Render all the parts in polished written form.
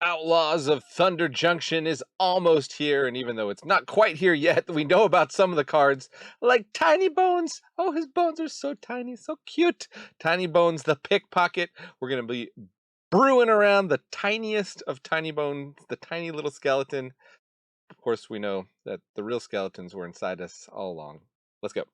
Outlaws of Thunder Junction is almost here, and even though it's not quite here yet, we know about some of the cards, like Tinybones. Oh, his bones are so tiny, so cute. Tinybones the Pickpocket. We're going to be brewing around the tiniest of Tinybones, the tiny little skeleton. Of course, we know that the real skeletons were inside us all along. Let's go.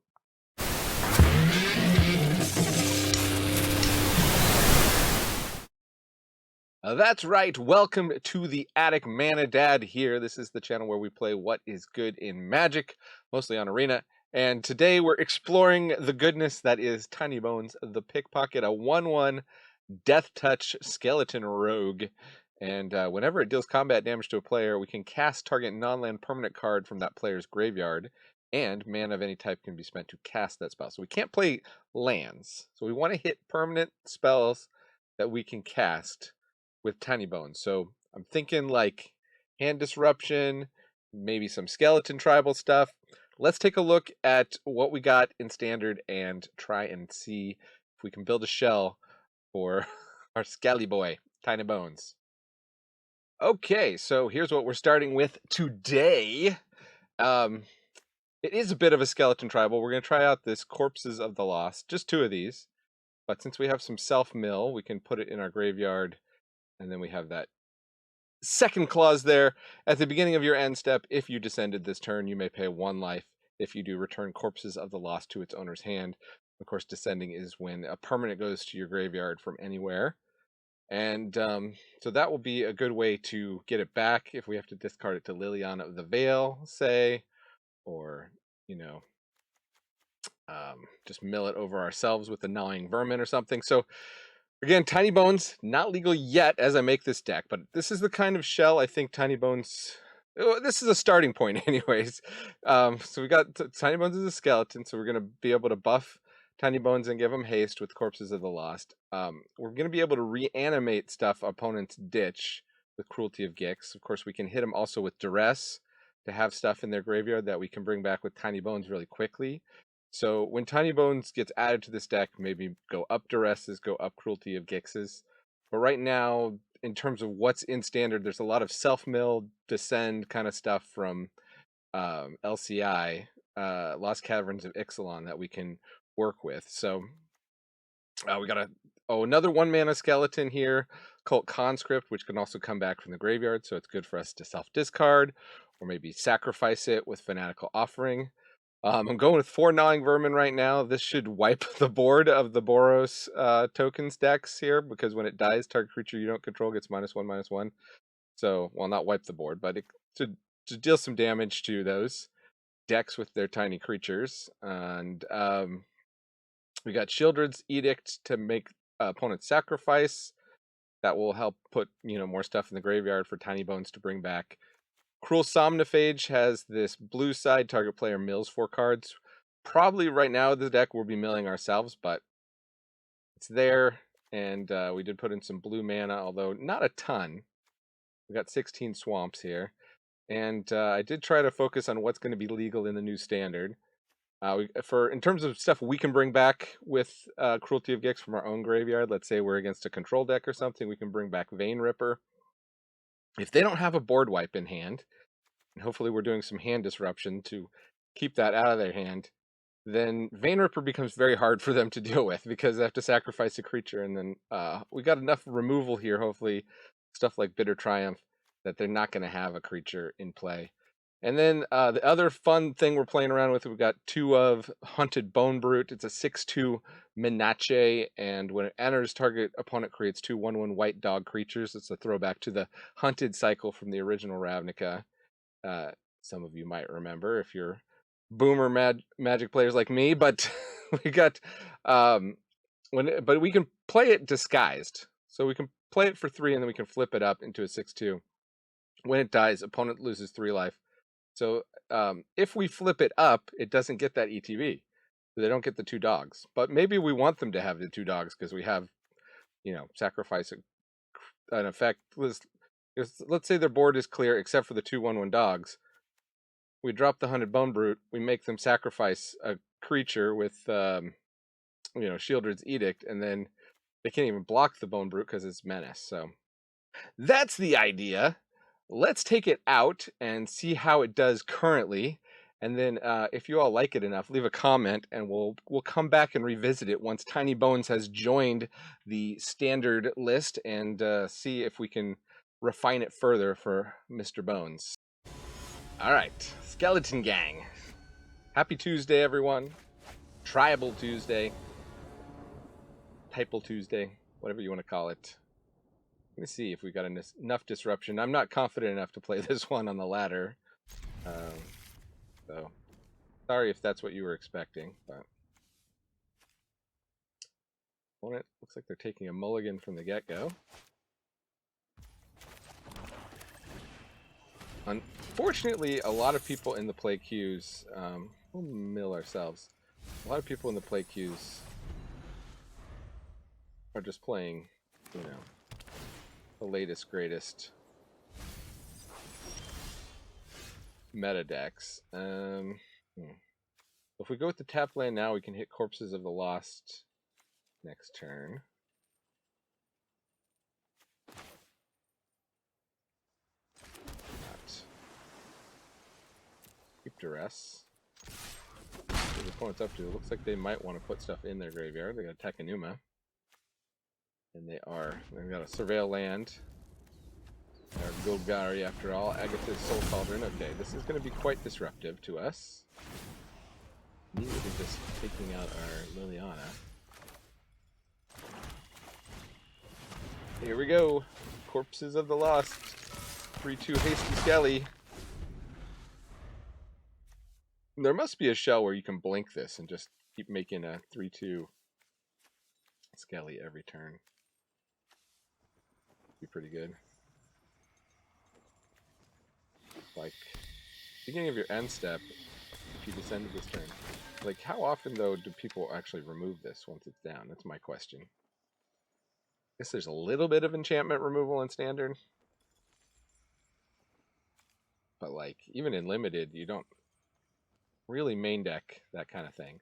That's right. Welcome to the Attic Mana Dad here. This is the channel where we play what is good in Magic, mostly on Arena. And today we're exploring the goodness that is Tinybones the Pickpocket, a 1/1 Death Touch Skeleton Rogue. And whenever it deals combat damage to a player, we can cast target non-land permanent card from that player's graveyard, and mana of any type can be spent to cast that spell. So we can't play lands. So we want to hit permanent spells that we can cast with Tinybones. So I'm thinking like Hand Disruption, maybe some Skeleton Tribal stuff. Let's take a look at what we got in Standard and try and see if we can build a shell for our Scally Boy, Tinybones. Okay, so here's what we're starting with today. It is a bit of a Skeleton Tribal. We're going to try out this Corpses of the Lost, just 2 of these. But since we have some self-mill, we can put it in our graveyard. And then we have that second clause there. At the beginning of your end step, if you descended this turn, you may pay 1 life. If you do, return Corpses of the Lost to its owner's hand. Of course, descending is when a permanent goes to your graveyard from anywhere. And so that will be a good way to get it back if we have to discard it to Liliana of the Veil, say, or, you know, just mill it over ourselves with a Gnawing Vermin or something. So again, Tinybones, not legal yet as I make this deck, but this is the kind of shell I think Tinybones... this is a starting point anyways. So we got Tinybones as a skeleton, so we're going to be able to buff Tinybones and give them haste with Corpses of the Lost. We're going to be able to reanimate stuff opponents ditch with Cruelty of Gix. Of course, we can hit them also with Duress to have stuff in their graveyard that we can bring back with Tinybones really quickly. So when Tinybones gets added to this deck, maybe go up Duresses, go up Cruelty of Gixes. But right now, in terms of what's in Standard, there's a lot of self-mill, descend kind of stuff from LCI, Lost Caverns of Ixalan, that we can work with. So we got another 1-mana skeleton here, Cult Conscript, which can also come back from the graveyard. So it's good for us to self-discard or maybe sacrifice it with Fanatical Offering. I'm going with 4 Gnawing Vermin right now. This should wipe the board of the Boros tokens decks here, because when it dies, target creature you don't control gets -1/-1. So, well, not wipe the board, but to deal some damage to those decks with their tiny creatures. And we got Shieldred's Edict to make opponents sacrifice. That will help put more stuff in the graveyard for Tinybones to bring back. Cruel Somnophage has this blue side, target player mills 4 cards. Probably right now the deck we'll be milling ourselves, but it's there. And we did put in some blue mana, although not a ton. We got 16 swamps here. And I did try to focus on what's going to be legal in the new Standard. In terms of stuff we can bring back with Cruelty of Gix from our own graveyard, let's say we're against a control deck or something, we can bring back Vein Ripper. If they don't have a board wipe in hand, and hopefully we're doing some Hand Disruption to keep that out of their hand, then Vein Ripper becomes very hard for them to deal with, because they have to sacrifice a creature, and then we got enough removal here, hopefully, stuff like Bitter Triumph, that they're not going to have a creature in play. And then the other fun thing we're playing around with, we've got 2 of Hunted Bone Brute. It's a 6/2 Menache, and when it enters, target opponent creates 2 1/1 white dog creatures. It's a throwback to the Hunted cycle from the original Ravnica. Some of you might remember if you're boomer Magic players like me, but we got but we can play it disguised. So we can play it for 3 and then we can flip it up into a 6/2. When it dies, opponent loses 3 life. So if we flip it up, it doesn't get that ETB. So they don't get the 2 dogs. But maybe we want them to have the 2 dogs because we have, sacrifice an effect. Let's say their board is clear except for the 2 1/1 dogs. We drop the Hunted Bone Brute. We make them sacrifice a creature with, Shieldred's Edict, and then they can't even block the Bone Brute because it's Menace. So That's the idea. Let's take it out and see how it does currently. And then if you all like it enough, leave a comment and we'll come back and revisit it once Tinybones has joined the standard list and see if we can refine it further for Mr. Bones. All right, Skeleton Gang. Happy Tuesday, everyone. Tribal Tuesday. Typal Tuesday, whatever you want to call it. Let me see if we got enough disruption. I'm not confident enough to play this one on the ladder. So, sorry if that's what you were expecting, but opponent looks like they're taking a mulligan from the get-go. Unfortunately, a lot of people in the play queues, we'll mill ourselves. A lot of people in the play queues are just playing, you know, the latest, greatest meta decks. If we go with the tap land now, we can hit Corpses of the Lost next turn. Keep Duress. What the opponent's up to. It looks like they might want to put stuff in their graveyard. They got Takenuma. And they are. They've got a Surveil land. Our Golgari, after all. Agatha's Soul Cauldron. Okay, this is going to be quite disruptive to us. Immediately just taking out our Liliana. Here we go. Corpses of the Lost. 3-2 Hasty Skelly. There must be a shell where you can blink this and just keep making a 3-2 Skelly every turn. Be pretty good. Like, beginning of your end step, if you descended this turn. Like, how often, though, do people actually remove this once it's down? That's my question. I guess there's a little bit of enchantment removal in Standard. But, like, even in Limited, you don't really main deck that kind of thing.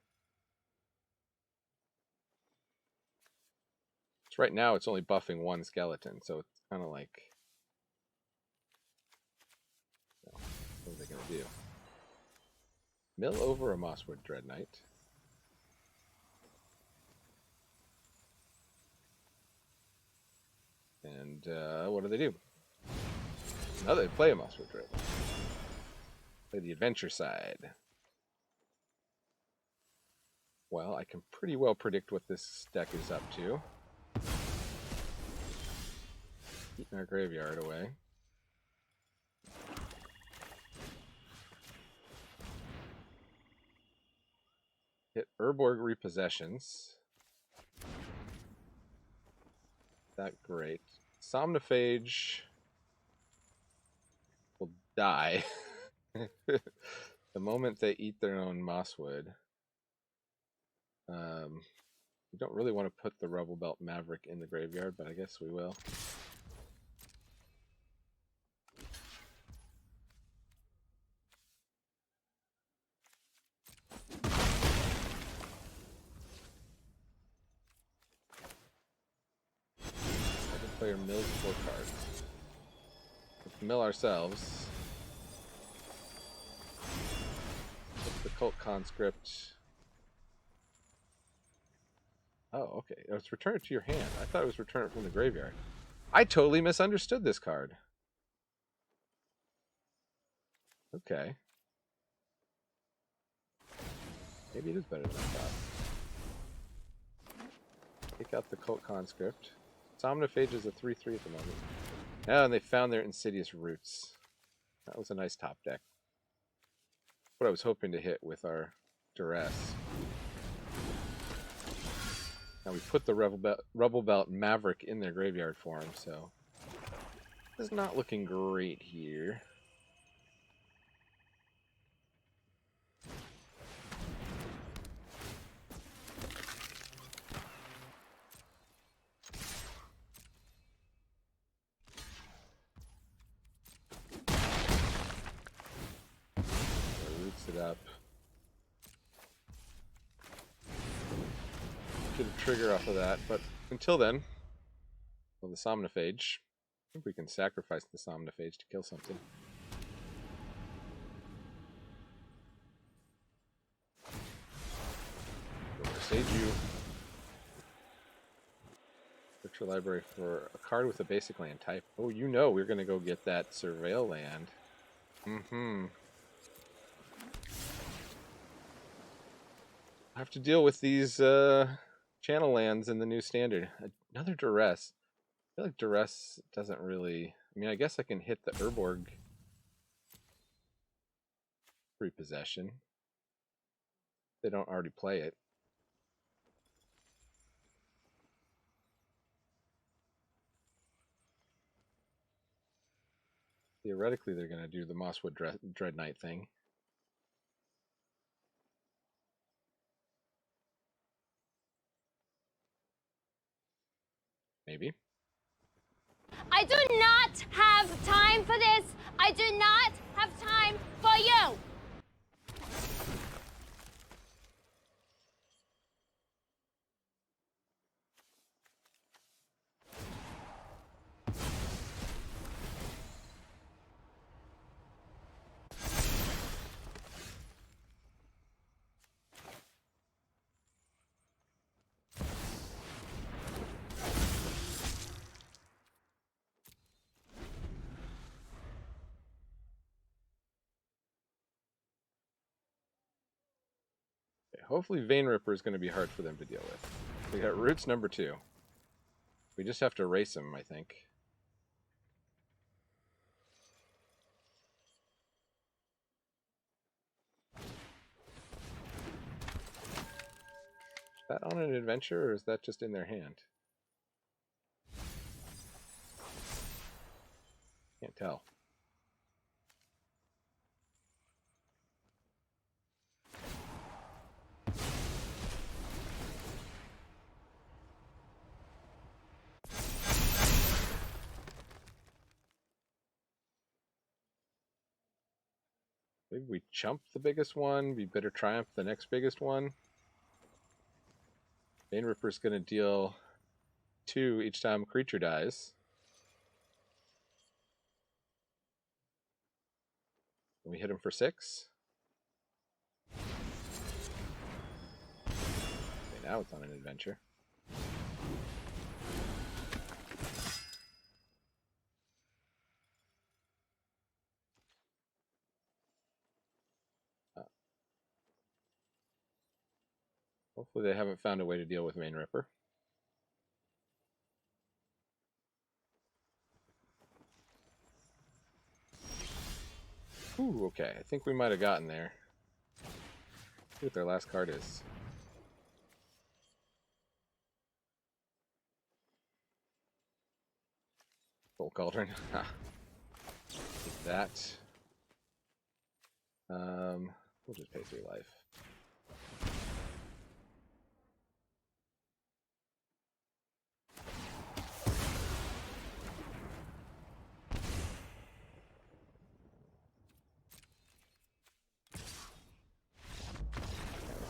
So right now, it's only buffing one skeleton, so it's kind of like... What are they going to do? Mill over a Mosswood Dread Knight. And what do? Now they play a Mosswood Dread. Play the adventure side. Well, I can pretty well predict what this deck is up to. Eating our graveyard away. Hit Urborg Repossessions. That great. Somnophage will die the moment they eat their own Mosswood. We don't really want to put the Rebel Belt Maverick in the graveyard, but I guess we will. Second player mills 4 cards. Let's mill ourselves. Put the Cult Conscript. Oh, okay. It's return it to your hand. I thought it was return it from the graveyard. I totally misunderstood this card. Okay. Maybe it is better than I thought. Take out the Cult Conscript. Somnophage is a 3-3 at the moment. Oh, and they found their Insidious Roots. That was a nice top deck. What I was hoping to hit with our Duress. Now we put the Rebel Belt Maverick in their graveyard for him, so it's not looking great here. Roots it up. Get a trigger off of that, but until then, well, the Somnophage. I think we can sacrifice the Somnophage to kill something. Sage you. Search your library for a card with a basic land type. Oh, you know we're going to go get that Surveil land. Mm-hmm. I have to deal with these channel lands in the new standard. Another Duress. I feel like Duress doesn't really... I mean, I guess I can hit the Urborg repossession. They don't already play it. Theoretically, they're going to do the Mosswood Dread Knight thing. Maybe. I do not have time for this. I do not have time for you. Hopefully Vein Ripper is going to be hard for them to deal with. We got Roots number 2. We just have to erase him, I think. Is that on an adventure, or is that just in their hand? Can't tell. Maybe we chump the biggest one, we better triumph the next biggest one. Vein Ripper's going to deal 2 each time a creature dies. And we hit him for 6. Okay, now it's on an adventure. Hopefully they haven't found a way to deal with Vein Ripper. Ooh, okay. I think we might have gotten there. See what their last card is. Full Cauldron. Take that. We'll just pay 3 life.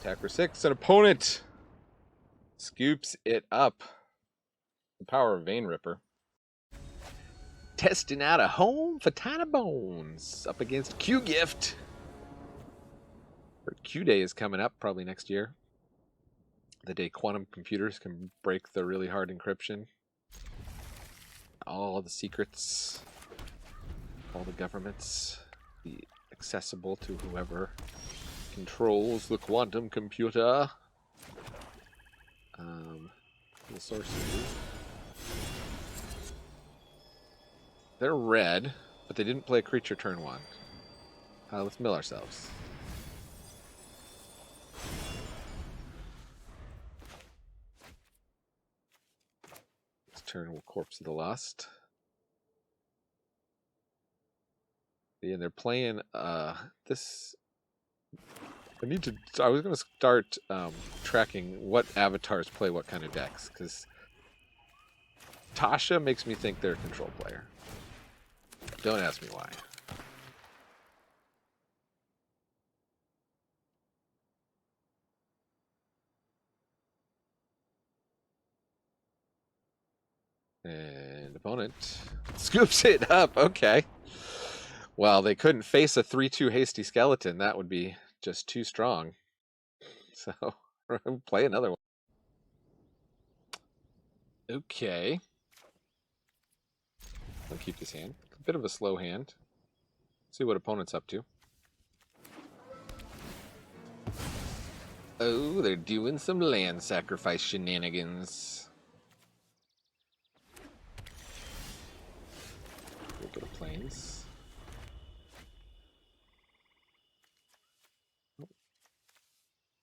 Attack for 6. An opponent scoops it up. The power of Vein Ripper. Testing out a home for Tinybones up against Q-Gift. Q-Day is coming up probably next year. The day quantum computers can break the really hard encryption. All the secrets, all the governments, be accessible to whoever controls the quantum computer. The sorcery. They're red, but they didn't play a creature turn 1. Let's mill ourselves. This turn will Corpse of the Lost. Yeah, they're playing this. I was going to start tracking what avatars play what kind of decks, because Tasha makes me think they're a control player. Don't ask me why. And opponent scoops it up. Okay. Well, they couldn't face a 3/2 hasty skeleton. That would be just too strong. So play another one. Okay. I'll keep this hand. A bit of a slow hand. See what opponent's up to. Oh, they're doing some land sacrifice shenanigans. We'll go to plains.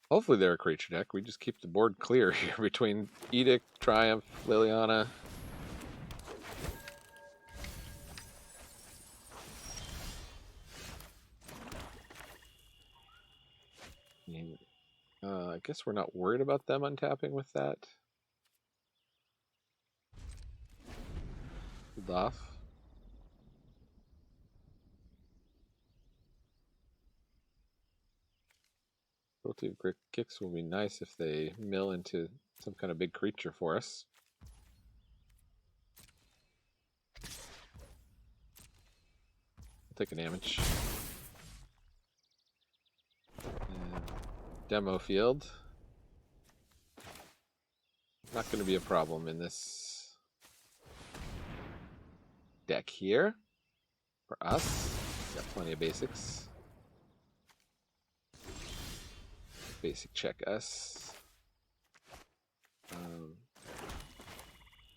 Hopefully they're a creature deck. We just keep the board clear here between Edict, Triumph, Liliana. I guess we're not worried about them untapping with that. Hold off. Cruelty of Kicks will be nice if they mill into some kind of big creature for us. I'll take a damage. And demo field. Not going to be a problem in this deck here. For us, got plenty of basics. Basic check us.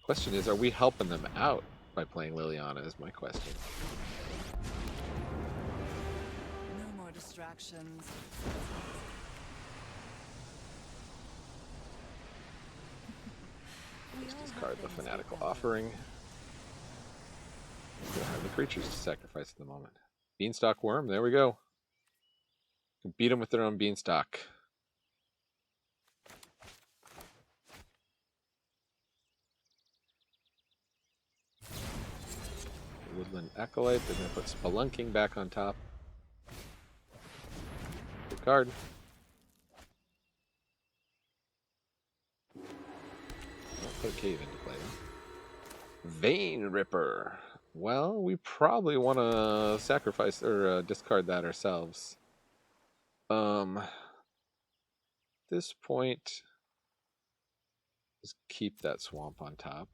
Question is, are we helping them out by playing Liliana is my question. No more distractions. Discard the Fanatical Offering. We don't have the creatures to sacrifice at the moment. Beanstalk Worm, there we go. Can beat them with their own Beanstalk. Woodland Acolyte, they're going to put Spelunking back on top. Good card. I'll put a cave into play. Vein Ripper. Well, we probably want to sacrifice or discard that ourselves. This point, just keep that swamp on top.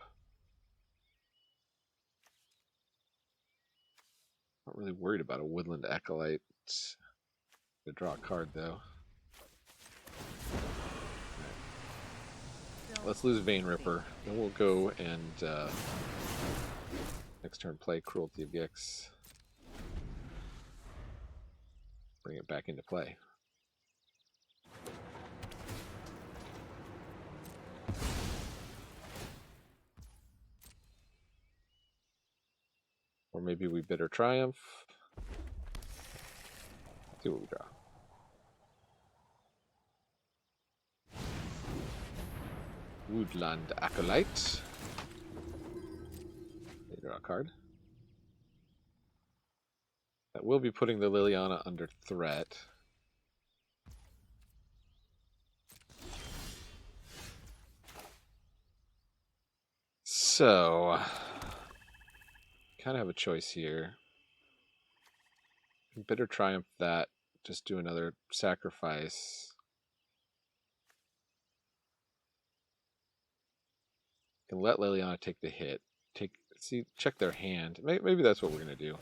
Not really worried about a Woodland Acolyte. To draw a card though. Right. Let's lose Vein Ripper. Then we'll go and next turn play Cruelty of Gix. Bring it back into play. Or maybe we Bitter Triumph. Let's see what we draw. Woodland Acolyte. They draw a card. That will be putting the Liliana under threat. So, kind of have a choice here. Bitter Triumph that, just do another sacrifice. Can let Liliana take the hit. Check their hand. Maybe that's what we're gonna do.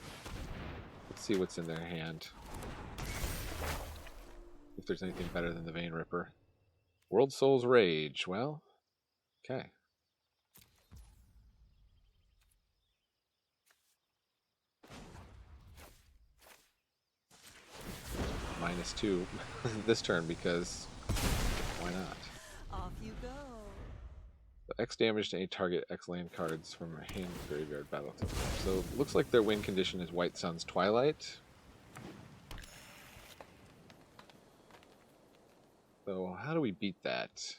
Let's see what's in their hand. If there's anything better than the Vein Ripper. World Soul's Rage. Well, okay. -2 this turn because why not? Off you go. The X damage to any target X land cards from a hand graveyard battlefield. So it looks like their win condition is White Sun's Twilight. So how do we beat that?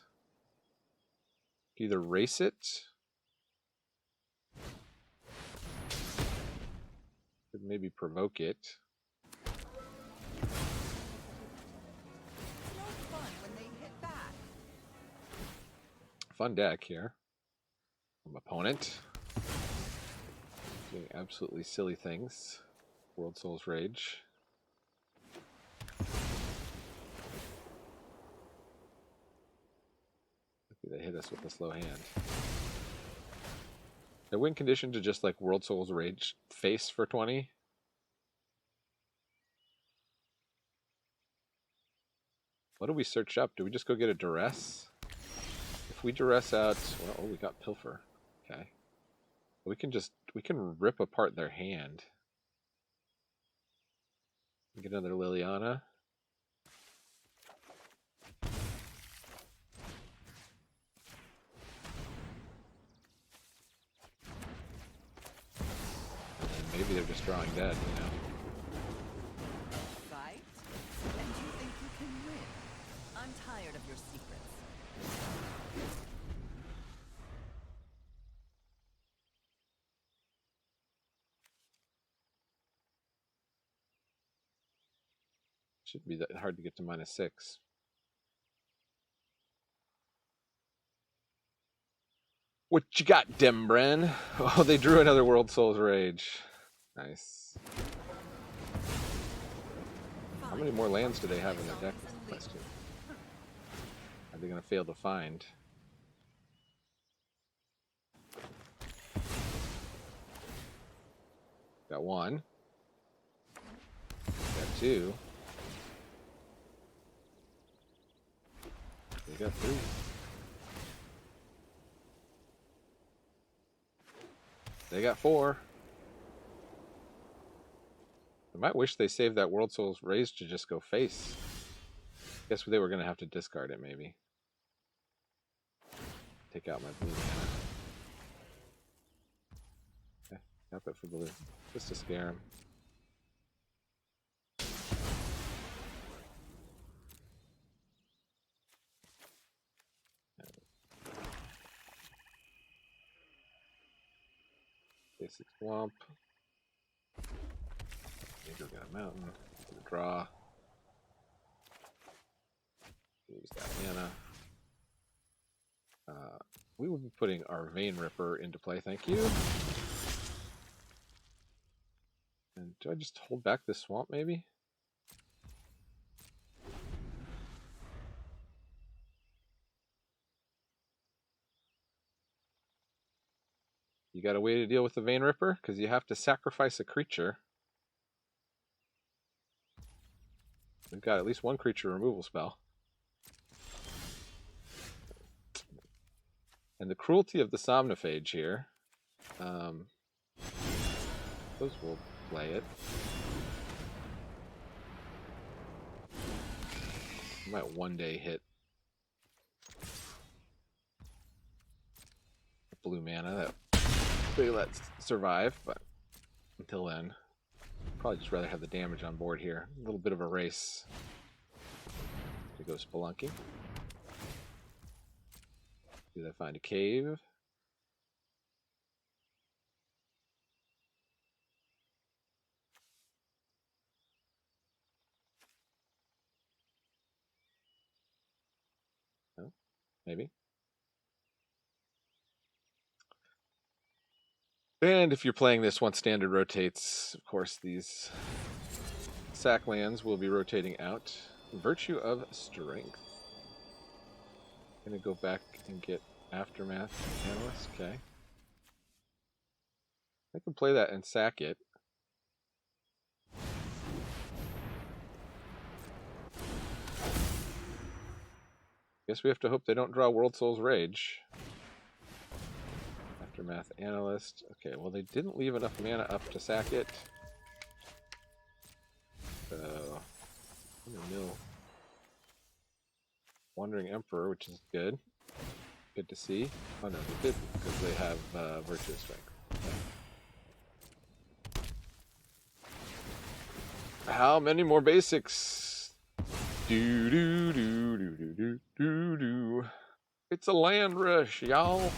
Either race it. Could maybe provoke it. Fun deck here from opponent. Doing absolutely silly things. World Souls Rage. They hit us with a slow hand. The win condition to just like World Souls Rage face for 20. What do we search up? Do we just go get a duress? If we duress out, well, oh, we got pilfer. Okay. We can rip apart their hand. Get another Liliana. And then maybe they're just drawing dead, you know. Fight? And you think you can win? I'm tired of your secrets. Shouldn't be that hard to get to -6. What you got, Dembren? Oh, they drew another World Souls Rage. Nice. How many more lands do they have in their deck? Is the question. Are they going to fail to find? Got one. Got two. They got three. They got four. I might wish they saved that World Souls Raise to just go face. Guess they were going to have to discard it, maybe. Take out my blue mana. Okay, tap it for blue. Just to scare him. Basic swamp. Maybe got a mountain. Get a draw. Use that mana. We will be putting our Vein Ripper into play, thank you. And do I just hold back this swamp, maybe? You got a way to deal with the Vein Ripper? Because you have to sacrifice a creature. We've got at least one creature removal spell. And the cruelty of the Somnophage here. Those will play it. Might one day hit blue mana that they let survive, but until then, probably just rather have the damage on board here. A little bit of a race to go spelunking. Did I find a cave? No? Maybe. And if you're playing this once standard rotates, of course, these sack lands will be rotating out. Virtue of Strength. Gonna go back and get Aftermath Analyst. Okay. I can play that and sack it. Guess we have to hope they don't draw World Souls Rage. Aftermath Analyst. Okay, well they didn't leave enough mana up to sack it. So I'm gonna mill Wandering Emperor, which is good. Good to see. Oh no, they didn't because they have Virtue of Strength. Okay. How many more basics? Do do do do do do do do. It's a land rush, y'all.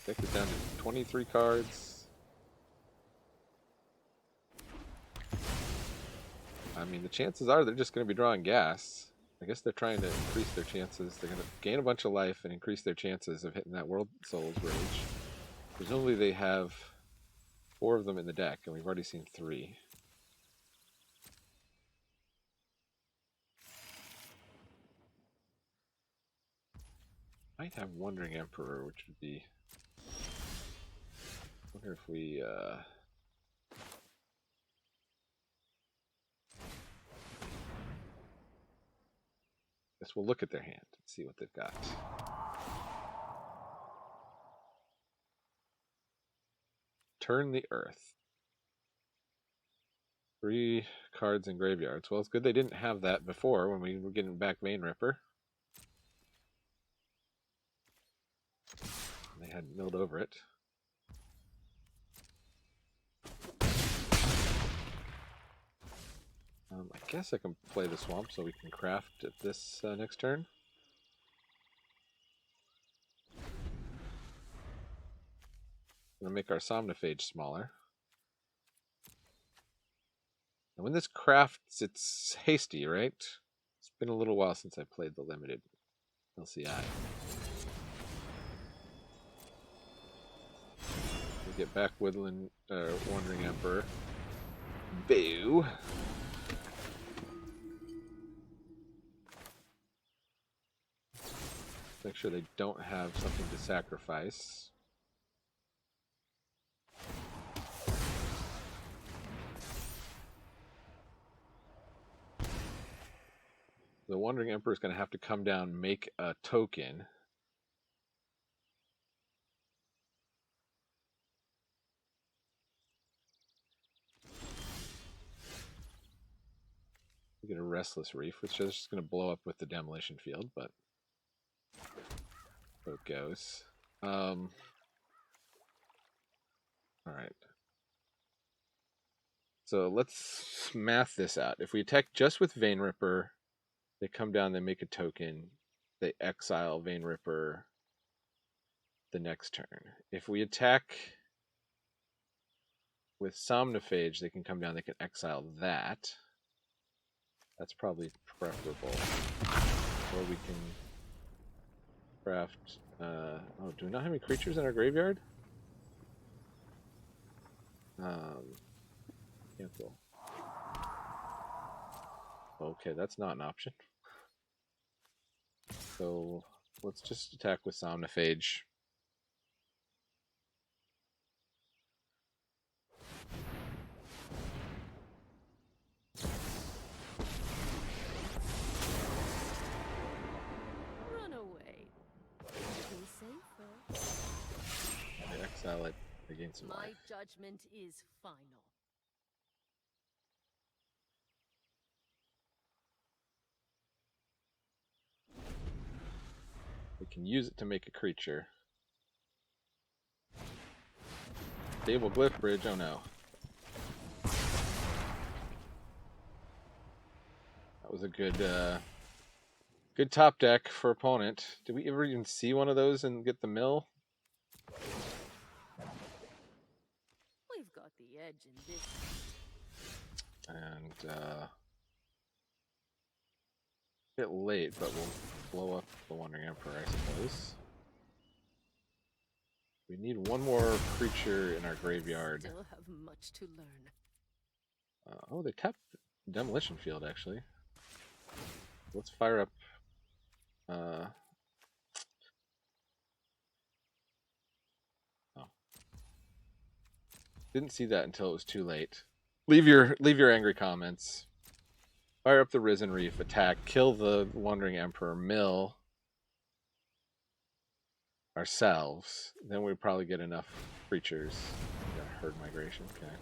Deck is down to 23 cards. I mean, the chances are they're just going to be drawing gas. I guess they're trying to increase their chances. They're going to gain a bunch of life and increase their chances of hitting that World Souls Rage. Presumably they have 4 of them in the deck, and we've already seen 3. Might have Wandering Emperor, which would be... I wonder if we... guess we'll look at their hand and see what they've got. Turn the Earth. 3 cards in graveyards. Well, it's good they didn't have that before when we were getting back Vein Ripper. They had milled over it. I guess I can play the Swamp so we can craft at this next turn. I'm going to make our Somnophage smaller. And when this crafts, it's hasty, right? It's been a little while since I played the limited LCI. We get back Woodland, Wandering Emperor. Boo! Make sure they don't have something to sacrifice. The Wandering Emperor is going to have to come down, make a token. We get a Restless Reef, which is just going to blow up with the Demolition Field, but so it goes. All right. So let's math this out. If we attack just with Vein Ripper, they come down, they make a token, they exile Vein Ripper the next turn. If we attack with Somnophage, they can come down, they can exile that. That's probably preferable. Or we can craft... oh, do we not have any creatures in our graveyard? Cancel. Okay, that's not an option. So let's just attack with Somnophage. Run away. Be safer. I exile it against some My life. judgment is final. We can use it to make a creature. Stable Glyph Bridge, oh no. That was a good good top deck for opponent. Did we ever even see one of those and get the mill? We've got the edge in this. And a bit late, but we'll blow up the Wandering Emperor, I suppose. We need one more creature in our graveyard. Still have much to learn. Oh, they tapped Demolition Field, actually. Let's fire up... oh. Didn't see that until it was too late. Leave your angry comments. Fire up the Risen Reef, attack, kill the Wandering Emperor, mill ourselves. Then we probably get enough creatures. Herd Migration, okay.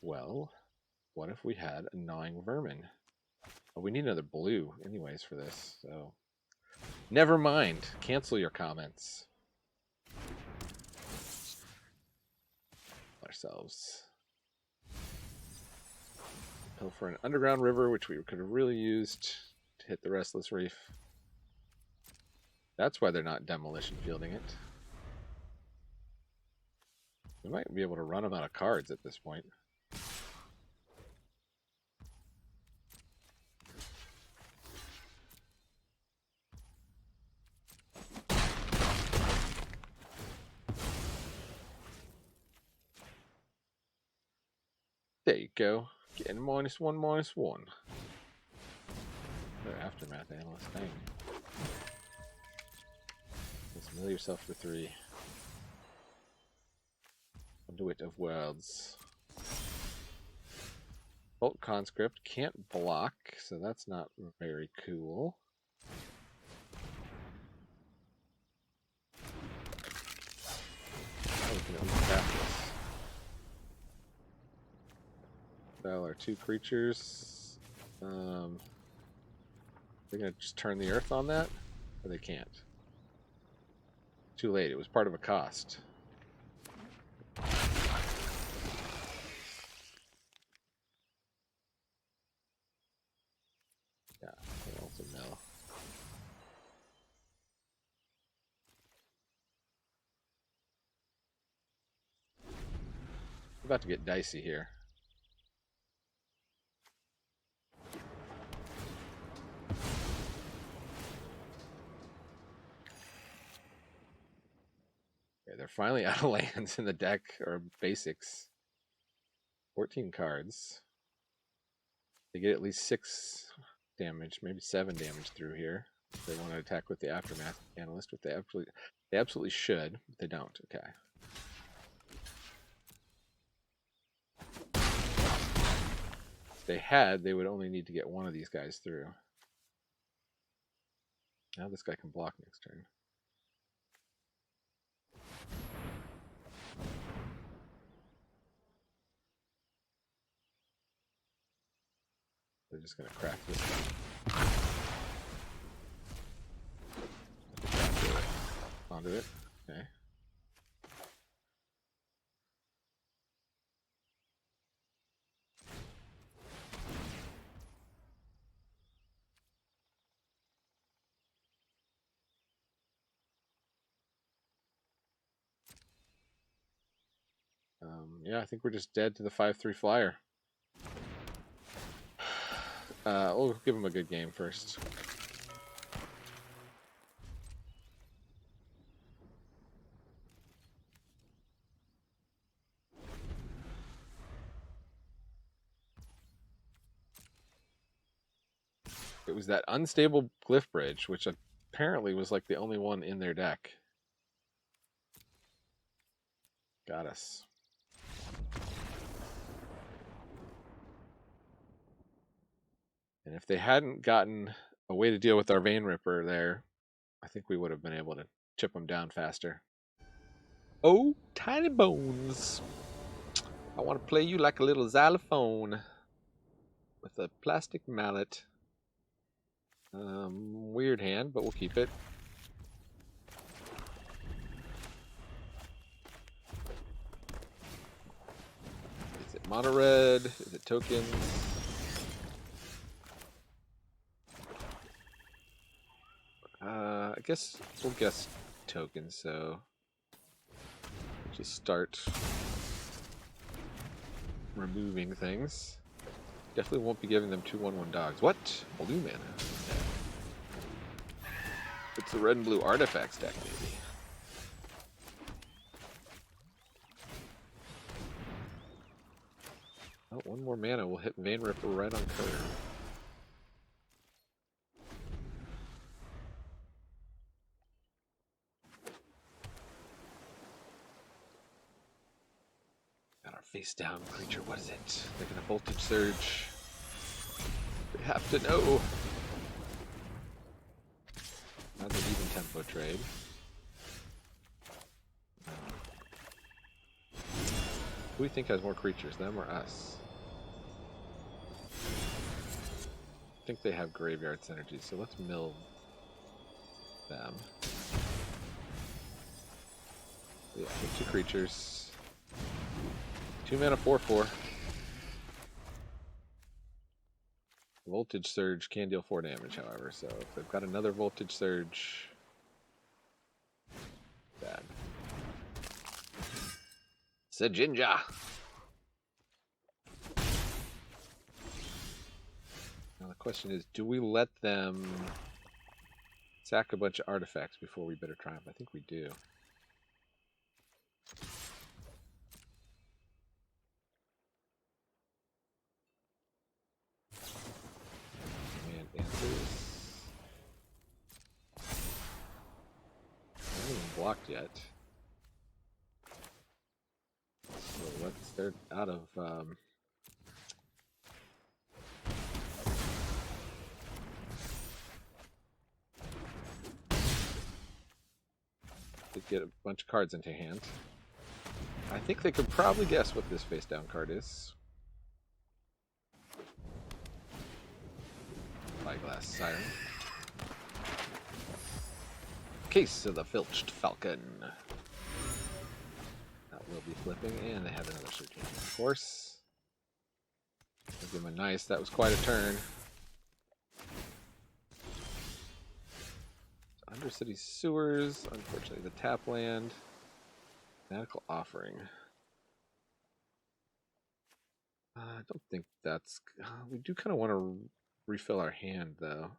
Well, what if we had a Gnawing Vermin? Oh, we need another blue anyways for this, so... Never mind. Cancel your comments. Ourselves. Go for an Underground River, which we could have really used to hit the Restless Reef. That's why they're not Demolition Fielding it. We might be able to run them out of cards at this point. There you go. Getting -1/-1. Their aftermath analyst. Dang. Let's mill yourself for 3. Conduit of Worlds. Bolt Conscript can't block, so that's not very cool. Oh, we can at least tap this. Spell our 2 creatures. They're gonna just turn the earth on that? Or they can't. Too late, it was part of a cost. Yeah, also mill. We're about to get dicey here. Okay, they're finally out of lands in the deck, or basics. 14 cards. They get at least 6 damage, maybe 7 damage through here. If they want to attack with the Aftermath Analyst, but they absolutely should, but they don't. Okay. If they had, they would only need to get one of these guys through. Now this guy can block next turn. They're just going to craft this guy. Onto it. Okay. Yeah, I think we're just dead to the 5/3 flyer. We'll give him a good game first. It was that unstable Glyph Bridge, which apparently was like the only one in their deck. Got us. And if they hadn't gotten a way to deal with our Vein Ripper there, I think we would have been able to chip them down faster. Oh, Tinybones! I want to play you like a little xylophone with a plastic mallet. Weird hand, but we'll keep it. Is it mono red? Is it tokens? I guess we'll guess tokens, so just start removing things. Definitely won't be giving them 2/1/1 dogs. What? Blue mana. It's the red and blue artifacts deck, maybe. Oh, 1 more mana will hit Vein Ripper right on curve. Got our face down creature. What is it? They're gonna Voltage Surge. They have to know. That's an even tempo trade. Who do we think has more creatures, them or us? I think they have Graveyard Synergy, so let's mill them. Yeah, 2 creatures. 2 mana 4/4. Voltage Surge can deal 4 damage, however, so if they've got another Voltage Surge, bad. Sajinja. Now the question is, do we let them sack a bunch of artifacts before we Bitter Triumph? I think we do. And answers. I haven't even blocked yet. So they're out of they get a bunch of cards into hand. I think they could probably guess what this face down card is. Spyglass Siren. Case of the Filched Falcon. That will be flipping, and they have another searching, of course. I'll give them a nice, that was quite a turn. Undercity Sewers, unfortunately the tap land. Fanatical Offering. I don't think that's... we do kind of want to refill our hand, though.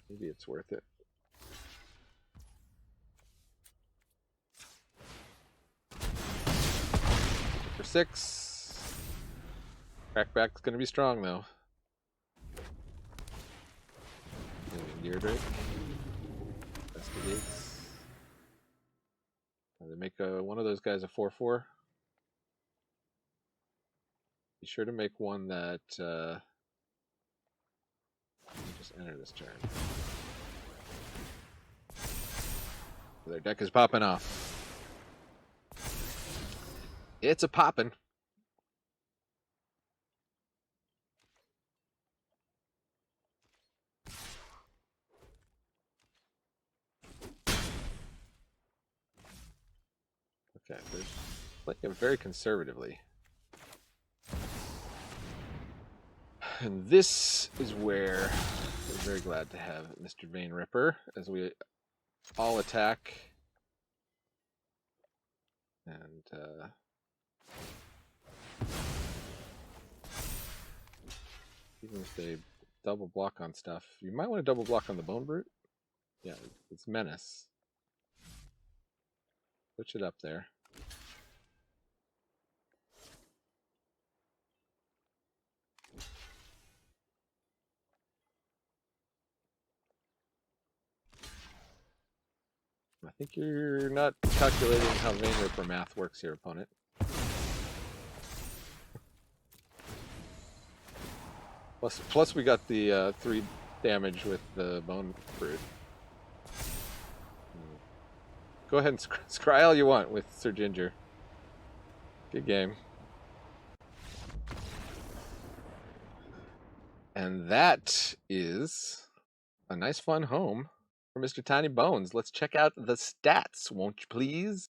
Maybe it's worth it. For 6. Crackback's going to be strong, though. Deirdre. Investigates. They make one of those guys a 4/4. Be sure to make one that just enter this turn. Their deck is popping off. It's a poppin'. Okay, they're playing very conservatively. And this is where we're very glad to have Mr. Vein Ripper as we all attack. And even if they double block on stuff, you might want to double block on the Bone Brute. Yeah, it's Menace. Switch it up there. I think you're not calculating how Vein Ripper math works here, opponent. Plus we got the 3 damage with the Bone Brute. Go ahead and scry all you want with Sir Ginger. Good game. And that is a nice fun home for Mr. Tinybones. Let's check out the stats, won't you please?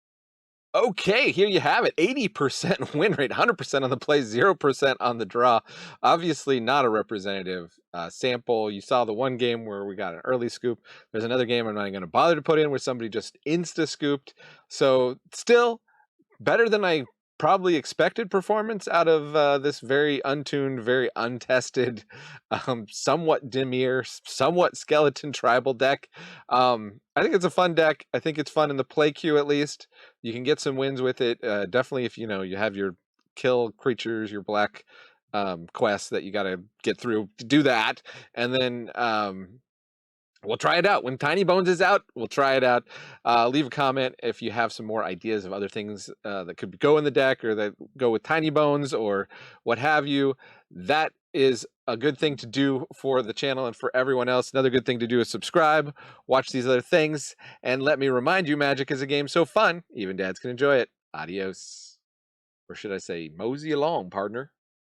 Okay, here you have it. 80% win rate, 100% on the play, 0% on the draw. Obviously not a representative sample. You saw the one game where we got an early scoop. There's another game I'm not even going to bother to put in where somebody just insta-scooped. So still better than I probably expected performance out of this very untuned, very untested, somewhat Dimir, somewhat skeleton tribal deck. I think it's a fun deck. I think it's fun in the play queue, at least. You can get some wins with it. Definitely if you have your kill creatures, your black quests that you got to get through to do that. And then we'll try it out. When Tinybones is out, we'll try it out. Leave a comment if you have some more ideas of other things that could go in the deck or that go with Tinybones or what have you. That is a good thing to do for the channel and for everyone else. Another good thing to do is subscribe, watch these other things, and let me remind you, Magic is a game so fun, even dads can enjoy it. Adios. Or should I say, mosey along, partner.